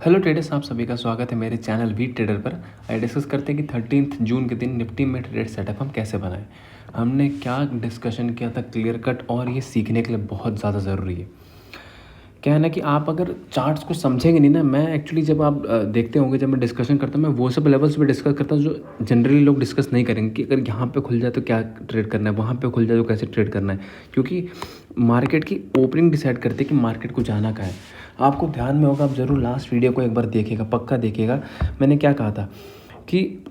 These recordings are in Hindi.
हेलो ट्रेडर्स, आप सभी का स्वागत है मेरे चैनल वी ट्रेडर पर। आज डिस्कस करते हैं कि 13 जून के दिन निफ्टी में ट्रेड सेटअप हम कैसे बनाएं। हमने क्या डिस्कशन किया था क्लियर कट, और ये सीखने के लिए बहुत ज़्यादा ज़रूरी है। क्या है ना कि आप अगर चार्ट्स को समझेंगे नहीं ना, मैं एक्चुअली जब आप देखते होंगे, जब मैं डिस्कशन करता हूँ, मैं वो सब लेवल्स पे डिस्कस करता हूँ जो जनरली लोग डिस्कस नहीं करेंगे कि अगर यहाँ पे खुल जाए तो क्या ट्रेड करना है, वहाँ पे खुल जाए तो कैसे ट्रेड करना है। क्योंकि मार्केट की ओपनिंग डिसाइड करती है कि मार्केट को जाना कहाँ है। आपको ध्यान में होगा, आप ज़रूर लास्ट वीडियो को एक बार देखिएगा, पक्का देखिएगा। मैंने क्या कहा था कि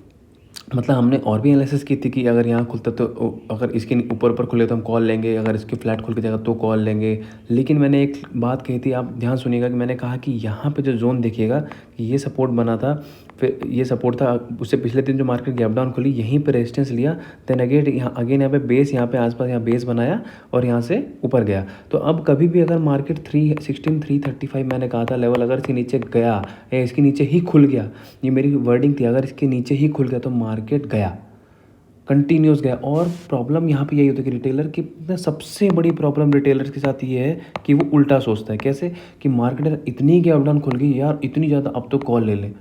मतलब हमने और भी एनालिसिस की थी कि अगर यहाँ खुलता तो अगर इसके ऊपर ऊपर खुले तो हम कॉल लेंगे, अगर इसके फ्लैट खुल के जाएगा तो कॉल लेंगे। लेकिन मैंने एक बात कही थी, आप ध्यान सुनिएगा, कि मैंने कहा कि यहाँ पे जो जोन देखिएगा कि ये सपोर्ट बना था, फिर ये सपोर्ट था, उससे पिछले दिन जो मार्केट गैप डाउन खुली यहीं पे रेजिस्टेंस लिया, देन अगेन यहाँ पे बेस, यहाँ पे आसपास यहाँ बेस बनाया और यहाँ से ऊपर गया। तो अब कभी भी अगर मार्केट 335 मैंने कहा था लेवल, अगर इसके नीचे गया या इसके नीचे ही खुल गया, ये मेरी वर्डिंग थी, अगर इसके नीचे ही खुल गया तो मार्केट गया, कंटिन्यूस गया। और प्रॉब्लम यहाँ पे यही होती है कि रिटेलर की सबसे बड़ी प्रॉब्लम रिटेलर्स के साथ ये है कि वो उल्टा सोचता है। कैसे कि मार्केट इतनी गैप डाउन खुल गई यार, इतनी ज़्यादा, अब तो कॉल ले ले,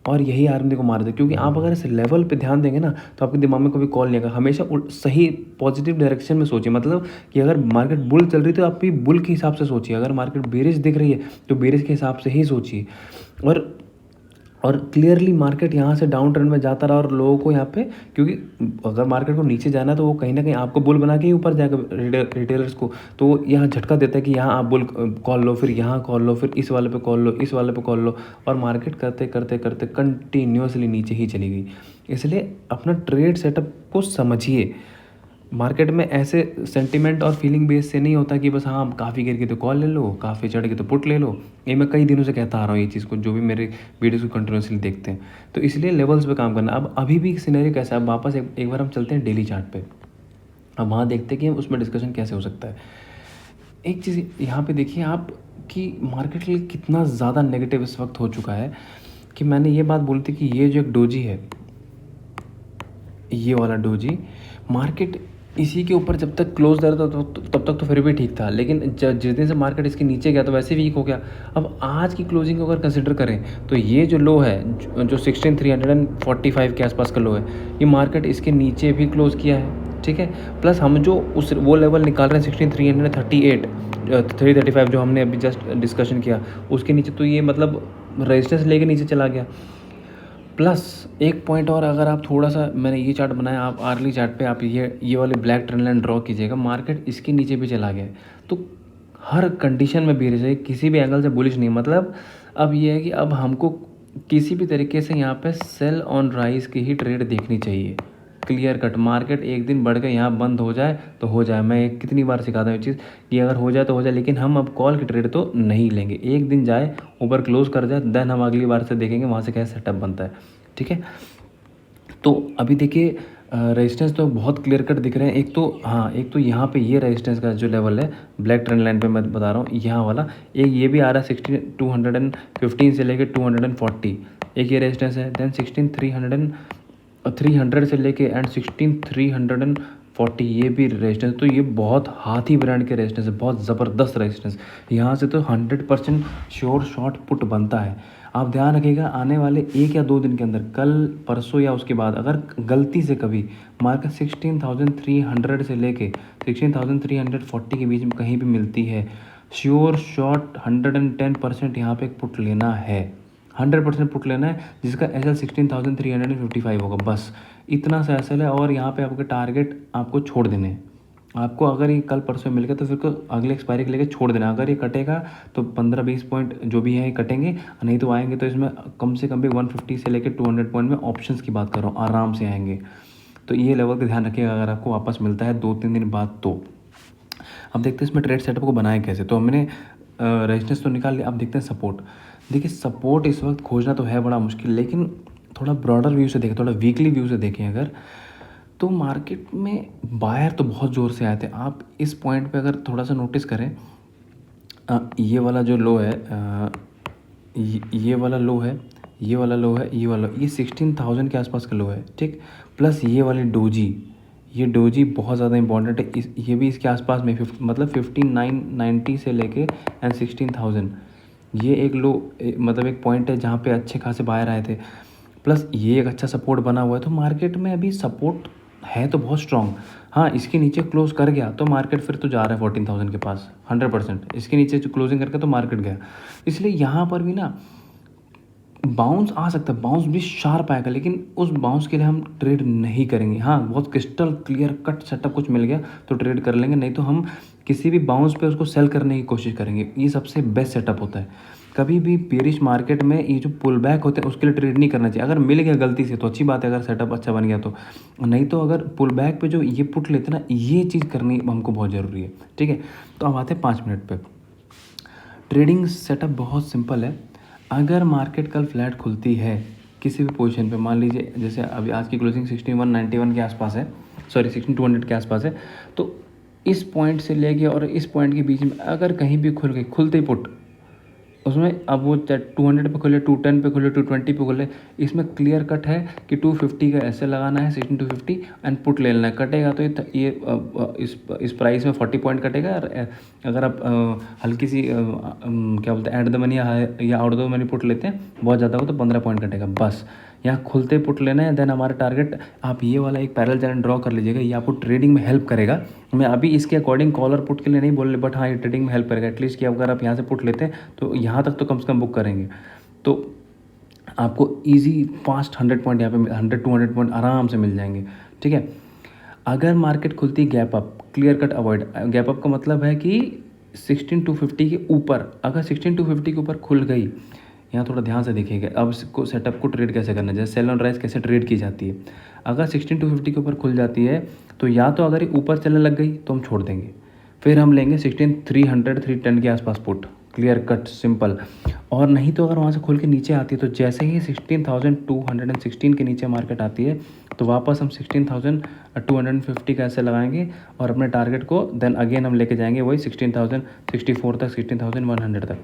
और यही आरएमडी को मार दे। क्योंकि आप अगर इस लेवल पे ध्यान देंगे ना तो आपके दिमाग में कभी कॉल नहीं आएगा। हमेशा सही पॉजिटिव डायरेक्शन में सोचिए, मतलब कि अगर मार्केट बुल चल रही है तो आप भी बुल के हिसाब से सोचिए, अगर मार्केट बेरिश दिख रही है तो बेरिश के हिसाब से ही सोचिए। और क्लियरली मार्केट यहाँ से डाउन ट्रेंड में जाता रहा, और लोगों को यहाँ पे, क्योंकि अगर मार्केट को नीचे जाना है तो वो कहीं ना कहीं आपको बुल बना के ही ऊपर जाएगा रिटेलर्स को। तो यहाँ झटका देता है कि यहाँ आप बुल कॉल लो, फिर यहाँ कॉल लो, फिर इस वाले पे कॉल लो, इस वाले पे कॉल लो, और मार्केट करते करते करते कंटिन्यूसली नीचे ही चली गई। इसलिए अपना ट्रेड सेटअप को समझिए। मार्केट में ऐसे सेंटिमेंट और फीलिंग बेस से नहीं होता कि बस हाँ काफ़ी गिर गई तो कॉल ले लो, काफ़ी चढ़ गई तो पुट ले लो। ये मैं कई दिनों से कहता आ रहा हूँ ये चीज़ को, जो भी मेरे वीडियोस को कंटिन्यूसली देखते हैं। तो इसलिए लेवल्स पे काम करना। अब अभी भी सिनेरियो कैसा है, अब वापस एक बार हम चलते हैं डेली चार्ट पे। अब वहाँ देखते हैं कि उसमें डिस्कशन कैसे हो सकता है। एक चीज़ यहाँ पे देखिए आप कि मार्केट के लिए कितना ज़्यादा नेगेटिव इस वक्त हो चुका है, कि मैंने ये बात बोली थी कि ये जो एक डोजी है, ये वाला डोजी, मार्केट इसी के ऊपर जब तक क्लोज दर था तो तब तक तो फिर भी ठीक था। लेकिन जिस दिन से मार्केट इसके नीचे गया तो वैसे वीक हो गया। अब आज की क्लोजिंग को अगर कंसिडर करें तो ये जो लो है, जो 16345 के आसपास का लो है, ये मार्केट इसके नीचे भी क्लोज किया है, ठीक है। प्लस हम जो वो लेवल निकाल रहे हैं 16338 335 जो हमने अभी जस्ट डिस्कशन किया, उसके नीचे तो ये मतलब रेजिस्टेंस लेके नीचे चला गया। प्लस एक पॉइंट और, अगर आप थोड़ा सा, मैंने ये चार्ट बनाया, आप आर्ली चार्ट पे आप ये वाले ब्लैक ट्रेंड लाइन ड्रॉ कीजिएगा, मार्केट इसके नीचे भी चला गया। तो हर कंडीशन में बेरिश है, किसी भी एंगल से बुलिश नहीं। मतलब अब ये है कि अब हमको किसी भी तरीके से यहाँ पे सेल ऑन राइज की ही ट्रेड देखनी चाहिए, क्लियर कट। मार्केट एक दिन बढ़ के यहाँ बंद हो जाए तो हो जाए, मैं कितनी बार सिखाता हूँ ये चीज़ कि अगर हो जाए तो हो जाए, लेकिन हम अब कॉल की ट्रेड तो नहीं लेंगे। एक दिन जाए, ऊपर क्लोज कर जाए, देन हम अगली बार से देखेंगे वहाँ से क्या सेटअप बनता है, ठीक है। तो अभी देखिए रेजिस्टेंस तो बहुत क्लियर कट दिख रहे हैं। एक तो हाँ, एक तो यहाँ पे ये रेजिस्टेंस का जो लेवल है ब्लैक ट्रेंड लाइन पे मैं बता रहा हूँ, यहाँ वाला एक ये भी आ रहा है 215 से लेके 240, एक ये रेजिस्टेंस है। देन 300 से लेके एंड 340 ये भी रेजिस्टेंस। तो ये बहुत हाथी ब्रांड के रेजिस्टेंस है, बहुत ज़बरदस्त रेजिस्टेंस। यहाँ से तो 100% श्योर शॉर्ट पुट बनता है। आप ध्यान रखिएगा, आने वाले 1 या 2 दिन के अंदर, कल परसों या उसके बाद, अगर गलती से कभी मार्केट 16,300 से लेके 16,340 के बीच में कहीं भी मिलती है, श्योर शॉर्ट 110% यहाँ पे एक पुट लेना है, 100% पुट लेना है, जिसका एस एल 16,355 होगा। बस इतना सा एस एल है, और यहाँ पे आपके टारगेट आपको छोड़ देने हैं। आपको अगर ये कल परसों मिल गया तो फिर को अगले एक्सपायरी के लेके छोड़ देना। अगर ये कटेगा तो 15-20 पॉइंट जो भी है ये कटेंगे, नहीं तो आएंगे तो इसमें कम से कम भी 150 से लेकर 200 पॉइंट में ऑप्शंस की बात कर रहा हूँ, आराम से आएंगे। तो ये लेवल का ध्यान रखिएगा अगर आपको वापस मिलता है 2-3 दिन बाद तो। अब देखते हैं इसमें ट्रेड सेटअप को बनाए कैसे। तो हमने रेजिस्टेंस तो निकाल लिया, अब देखते हैं सपोर्ट। देखिए सपोर्ट इस वक्त खोजना तो है बड़ा मुश्किल, लेकिन थोड़ा ब्रॉडर व्यू से देखें, थोड़ा वीकली व्यू से देखें अगर, तो मार्केट में बायर तो बहुत ज़ोर से आए थे। आप इस पॉइंट पे अगर थोड़ा सा नोटिस करें, ये वाला जो लो है, ये वाला लो है, ये वाला लो है, ये 16,000 के आसपास का लो है, ठीक। प्लस ये वाली डोजी, ये डोजी बहुत ज़्यादा इंपॉर्टेंट है। ये भी इसके आसपास में मतलब 5990 से लेके एंड 16,000, ये एक लो मतलब एक पॉइंट है जहाँ पे अच्छे खासे बायर आए थे, प्लस ये एक अच्छा सपोर्ट बना हुआ है। तो मार्केट में अभी सपोर्ट है तो बहुत स्ट्रॉन्ग। हाँ, इसके नीचे क्लोज कर गया तो मार्केट फिर तो जा रहा है 14,000 के पास 100%। इसके नीचे जो क्लोजिंग करके तो मार्केट गया, इसलिए यहाँ पर भी ना बाउंस आ सकता है, बाउंस भी शार्प आएगा, लेकिन उस बाउंस के लिए हम ट्रेड नहीं करेंगे। हाँ, बहुत क्रिस्टल क्लियर कट सेटअप कुछ मिल गया तो ट्रेड कर लेंगे, नहीं तो हम किसी भी बाउंस पे उसको सेल करने की कोशिश करेंगे। ये सबसे बेस्ट सेटअप होता है। कभी भी बेरिश मार्केट में ये जो पुल बैक होते हैं उसके लिए ट्रेड नहीं करना चाहिए। अगर मिल गया गलती से तो अच्छी बात है, अगर सेटअप अच्छा बन गया तो, नहीं तो अगर पुल बैक पे जो ये पुट लेते हैं ना, ये चीज़ करनी हमको बहुत ज़रूरी है। ठीक है, तो अब आते हैं 5 मिनट पे। ट्रेडिंग सेटअप बहुत सिंपल है। अगर मार्केट कल फ्लैट खुलती है किसी भी पोजीशन पे, मान लीजिए जैसे अभी आज की क्लोजिंग 6191 के आसपास है, सॉरी 16200 के आसपास है, तो इस पॉइंट से लेके और इस पॉइंट के बीच में अगर कहीं भी खुल गई, खुलते ही पुट उसमें, अब वो 200 पे खुले, 210 पे खुले, 220 पे खुले, इसमें क्लियर कट है कि 250 का ऐसे लगाना है 16,250 एंड पुट ले लेना है। कटेगा तो ये इस प्राइस में 40 पॉइंट कटेगा। और अगर आप हल्की सी क्या बोलते हैं एट द मनी या आउट द मनी पुट लेते हैं बहुत ज़्यादा हो तो 15 पॉइंट कटेगा बस। यहाँ खुलते पुट लेना है। देन हमारा टारगेट, आप ये वाला एक पैरेलल चैनल ड्रॉ कर लीजिएगा, ये आपको ट्रेडिंग में हेल्प करेगा। मैं अभी इसके अकॉर्डिंग कॉलर पुट के लिए नहीं बोल रहे, बट हाँ ये ट्रेडिंग में हेल्प करेगा एटलीस्ट, कि अगर आप यहाँ से पुट लेते हैं तो यहाँ तक तो कम से कम बुक करेंगे, तो आपको ईजी फास्ट 100 पॉइंट यहाँ पे 100-200 पॉइंट आराम से मिल जाएंगे। ठीक है, अगर मार्केट खुलती gap up, clear cut avoid. Gap up का मतलब है कि 16,250 के ऊपर, अगर 16,250 के ऊपर खुल गई, यहाँ थोड़ा ध्यान से देखिएगा। अब इसको सेटअप को ट्रेड कैसे करना है, जैसे सेल ऑन राइज कैसे ट्रेड की जाती है। अगर 16,250 के ऊपर खुल जाती है तो या तो अगर ये ऊपर चलने लग गई तो हम छोड़ देंगे, फिर हम लेंगे 16,300-310 के आसपास पुट, क्लियर कट सिंपल। और नहीं तो अगर वहाँ से खुल के नीचे आती है तो जैसे ही 16,216 के नीचे मार्केट आती है तो वापस हम 16,250 का ऐसे लगाएंगे और अपने टारगेट को देन अगेन हम लेके जाएंगे वही 16,064 तक, 16,100 तक।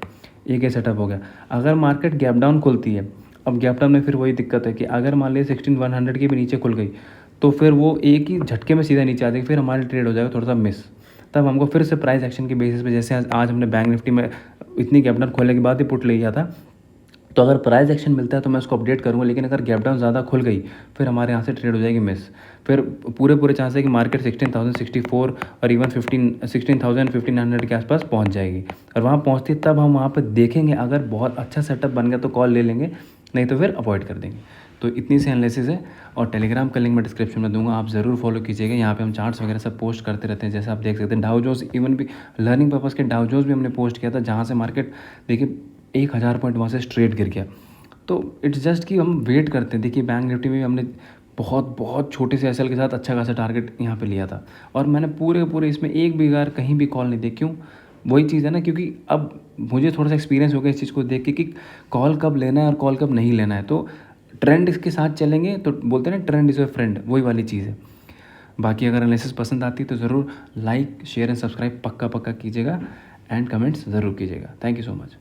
एक ही सेटअप हो गया। अगर मार्केट गैप डाउन खुलती है, अब गैप डाउन में फिर वही दिक्कत है कि अगर मान लीजिए 16,100 के भी नीचे खुल गई तो फिर वो एक ही झटके में सीधा नीचे आ जाएगी, फिर हमारी ट्रेड हो जाएगा थोड़ा सा मिस। तब हमको फिर से प्राइस एक्शन के बेसिस पे, जैसे आज हमने बैंक निफ्टी में इतनी गैप डाउन खोलने के बाद ही पुट ले लिया था, तो अगर प्राइस एक्शन मिलता है तो मैं उसको अपडेट करूँगा। लेकिन अगर गैप डाउन ज़्यादा खुल गई फिर हमारे यहाँ से ट्रेड हो जाएगी मिस। फिर पूरे चांस है कि मार्केट 16,064 और इवन 16,000-1,500 के आसपास पहुँच जाएगी। और वहाँ पहुँचती तब हम वहाँ पर देखेंगे, अगर बहुत अच्छा सेटअप बन गया तो कॉल ले लेंगे, नहीं तो फिर अवॉइड कर देंगे। तो इतनी सी एनालिसिस है। और टेलीग्राम का लिंक मैं डिस्क्रिप्शन में दूंगा, आप ज़रूर फॉलो कीजिएगा। यहाँ पे हम चार्ट्स वगैरह सब पोस्ट करते रहते हैं, जैसे आप देख सकते हैं डाउ जोन्स, इवन भी लर्निंग पर्पज़ के डाउ जोन्स भी हमने पोस्ट किया था, जहाँ से मार्केट देखिए 1,000 पॉइंट वहाँ से स्ट्रेट गिर गया। तो इट्स जस्ट कि हम वेट करते हैं। देखिए बैंक निफ्टी में भी हमने बहुत छोटे से एसएल के साथ अच्छा खासा टारगेट यहाँ पे लिया था, और मैंने पूरे इसमें एक भी बार कहीं भी कॉल नहीं दी। क्यों? वही चीज़ है ना, क्योंकि अब मुझे थोड़ा सा एक्सपीरियंस हो गया इस चीज़ को देख के कि कॉल कब लेना है और कॉल कब नहीं लेना है। तो ट्रेंड इसके साथ चलेंगे तो बोलते हैं ना, ट्रेंड इज़ योर फ्रेंड, वही वाली चीज़ है। बाकी अगर एनालिसिस पसंद आती है तो ज़रूर लाइक शेयर एंड सब्सक्राइब पक्का कीजिएगा, एंड कमेंट्स ज़रूर कीजिएगा। Thank you so much.